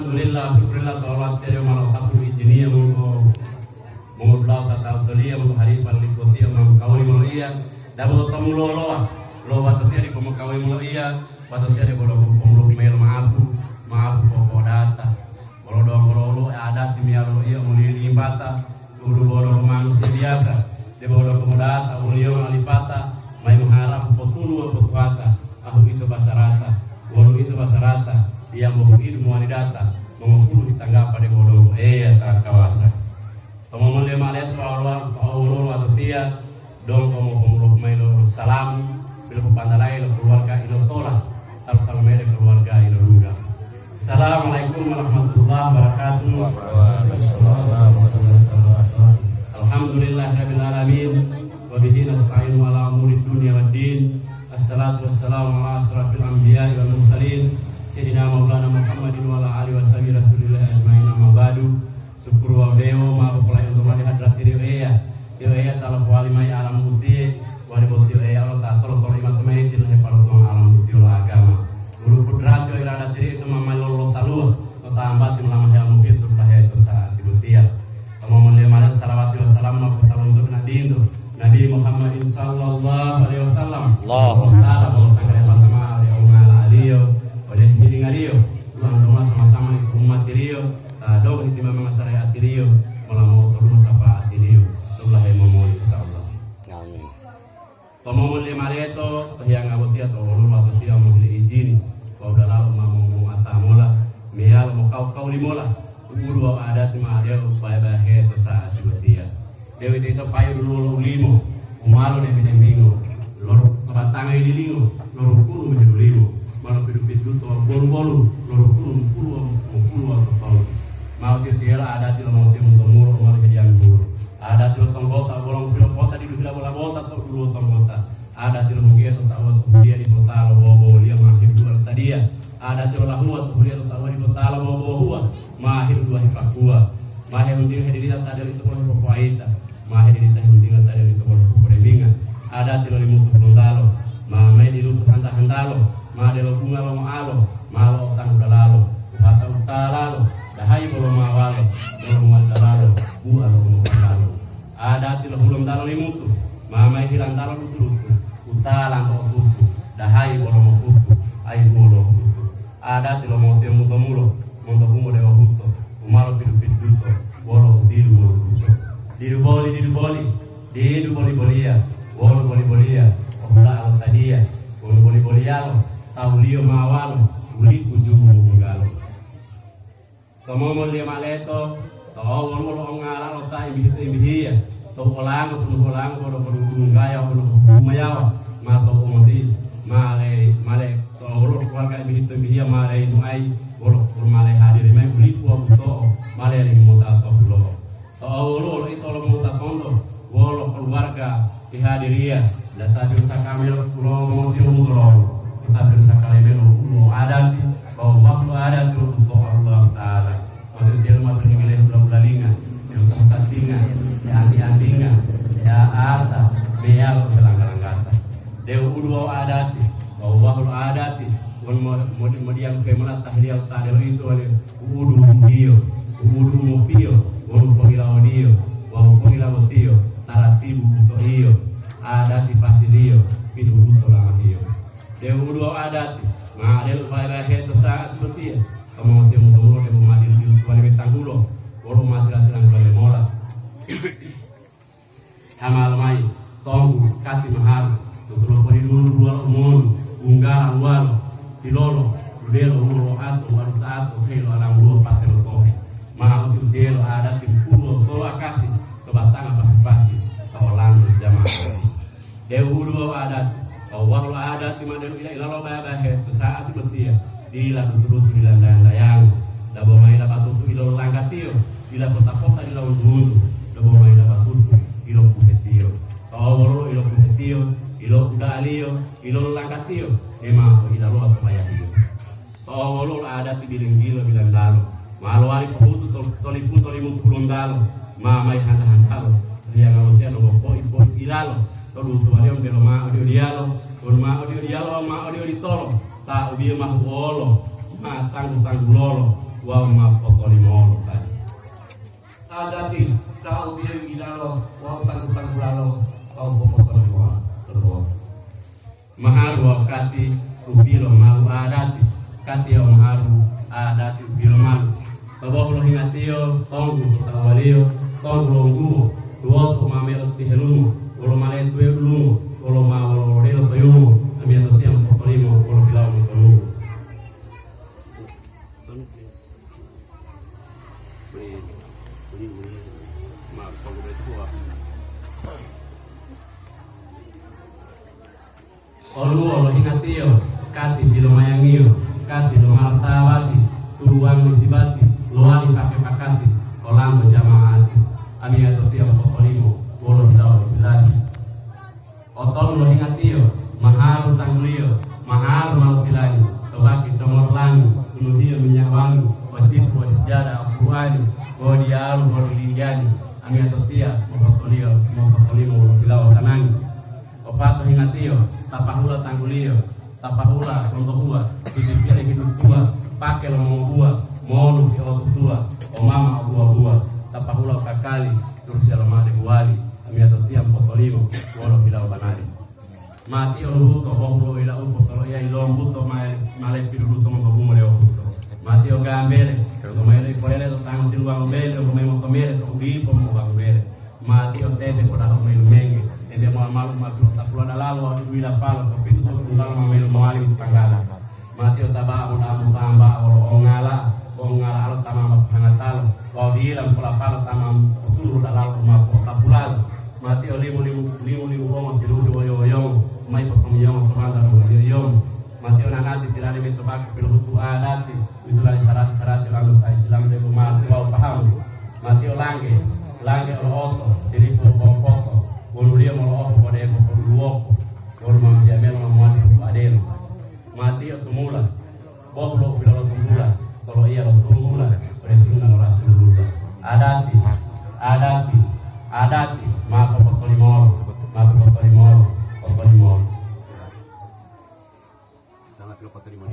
Alhamdulillah, syukurillah tawat tere malo tapu ijini mo blau tata utolia mo hari pali kotia mo kawi mo iya dabo tamu lo tere ko mo kawi mo iya pato tere ko mo mail maapu ko data bolo ada timiaro iya mo lili bata guru bolo manusia biasa de bolo ko data ulio alipata mai mengharap potulu potwata aku itu basarata bolo itu basarata dia mau ilmu data mengukul di tangga pada bodoh tak kawasan teman lima lihat Allah atau dia dong kamu pemuluk mailo salam bila pandalai keluarga ilo tola tal mele keluarga ilo luga. Assalamualaikum warahmatullahi wabarakatuh. Alhamdulillahirabbil alamin wa bihi nasta'inu ala umuri dunya waddin. Assalatu wassalamu ala asrafil anbiya'i wal mursalin Sayyidina Maulana Muhammadin wa ala alihi wa sahbihi Rasulillah ajmain amma ba'du. Syukur wa beo ma pelai untuk mali hadrat diri ya tala wali mai alam mudi wali boti ya Allah ta tolo tolo iman temai til he paro to alam mudi agama. Guru putra jo irada diri itu mama lolo salu to tambat lama ya mudi to dah itu saat dibutia. Tamo male male salawat wa salam ma putra untuk Nabi Muhammadin sallallahu alaihi wasallam. Allahu ta'ala wa ta'ala aliyo oleh miling aliyo luang sama-sama umat aliyo dong itu memang syariat aliyo malam terus apa aliyo Allah yang mau insyaallah amin tomo le maleto yang aboti atau ulun aboti yang mau izin kau dalam mau atamola meal mau kau limola guru adat ma ada upaya bahe saat dia dewi itu payu dulu limo umalo ne bingo lor kebatangan ini limo lor kuru menjadi limo malah hidup to bolu loro puluh tahun mau tiara ada di mau mur mau kejadian buru ada di tonggota bolong pilo kota di bila bola bota atau dulu tonggota ada di mungkin atau tahu dia di kota bobo dia mahir dua tadi ya ada di lahu atau dia tahu di kota bobo huwa mahir dua hipakua mahir unding di tadi itu boleh pokoita mahir di unding tadi itu boleh pokoita ada di limutu londalo mamai di lutu handalo madelo bunga lo malo tang dalalo kata utalalo dahai bolo mawalo bolo dalalo buah lo dalalo ada tilo hulum dalo limutu mamai hilang dalo lutu utalang ko tutu dahai bolo mokutu ai bolo ada tilo mote mulo mondo bungo dewa huto umaro pidu piduto bolo diru boli bolia bolo bolia ola al tadia bolo bolialo taulio mawalo uli kujumu mungalo tomo lia maleto to wol ngala lo ta ibihia to olang bodo gaya bodo mayawa ma to modi male so wol keluarga ibihia male nuai wol male hadir mai uli ku to male ring mota to lo to wol itu lo mota kondo wol keluarga ihadiria data dosa kamil lo moti mulo tapi sekali melu adat bahwa waktu adat untuk Allah Taala waktu dia rumah berhingga bulan-bulaningan yang kemudian ya anti-antingan ya ata meal gelanggalang kata dewa udua adat bahwa waktu adat kemudian kemudian tahlil tahlil itu oleh udu mupio udu pengilau dio bahwa pengilau tio taratibu untuk iyo adat di pasilio hidup untuk lama iyo dewa dua adat ma'adil failahe itu saat seperti ya kamu temu dewa madil di kuali betanggulo boro masilah silang kuali mola hamal mai tonggu kati mahal tutulo pari dulu dua umon unggalan walo tilolo dudelo umuro atu waru taatu helo alang dua patelo tohe mau dudelo adat di pulo tolo akasi kebatang pasi-pasi taolang jamaah dewa dua adat Allah ada di mana ila bahe saat seperti ya dila turut dila layang dabo mai la batutu ilo langatio dila kota-kota dila ulu dabo mai la batutu ilo puhetio taworo ilo puhetio ilo udalio ilo langatio ema ila lo atmayahio taworo ada di bilang bilang dalo malu ari putu tolimu tulondalo ma mai handa-handalo yang awalnya no poi ilalo tolu tuarion pero ma audio dialo ma audio ditolo ta ubi mah olo ma tanggu lolo wa mapotolimolo tadi. Adati kau dia gilalo wa tanggulalo kau popotolimolo terus. Maharu wakati ubilo malu adati kati ya maharu adati ubilo malu babahulo hingatio tonggu tawalio tonggu longuo duoto mamelo tihelumo wolo maletu elumo wolo ma wolo relo toyumo amia totiam popolimo wolo pilau motolumo olu hingatio kati bilo mayangio kati lo martabati turuang misibati loali pakai pakati olango jamaati amia totiam popolimo wolo pilau bilasi oton lo hingatio maharu tanglio maharu malutilani tobaki comorlangi unuhio minyawangi watipu wasijada afuani wodiaru wodiligani amia totia mopopolimo wolo pilau sanangi opato hingatio tapahula tanggulio tapahula rontohua hidupia hidup tua pakai lomo bua monu kilo tua o mama bua tapahula kakali terus ya lemah de buali amia totia popolimo wolo pilau banali mati oluhuto bohulo ila upo tolo ia ilom buto male piruto mo leo buto mati o gambere to mele korele to tango tiluang bele o memo tomere to ubi po mo gambere mati o tebe ko daho melu menge ende mo malu malu tapula dalalo o wila palo to pitu to tunggal mo melu moali tangala mati o taba mo damu tamba o ngala alo tama pangatalo wa diilam pola palo tama tulu dalalo ma tapulal mati o limu bongo tilu yo mai potong tomanda yo mati o nanati tirani meto bak pelo hutu adati itulah syarat-syarat yang anggota Islam de rumah wa paham mati o lange o oto tiri po poto boluria mo oto pode ko luoko or mam dia melo mo adelo mati o tumula boblo bilo tumula kalau ia lo tumula resuna rasulullah adati maka potolimolo sangat lo potolimolo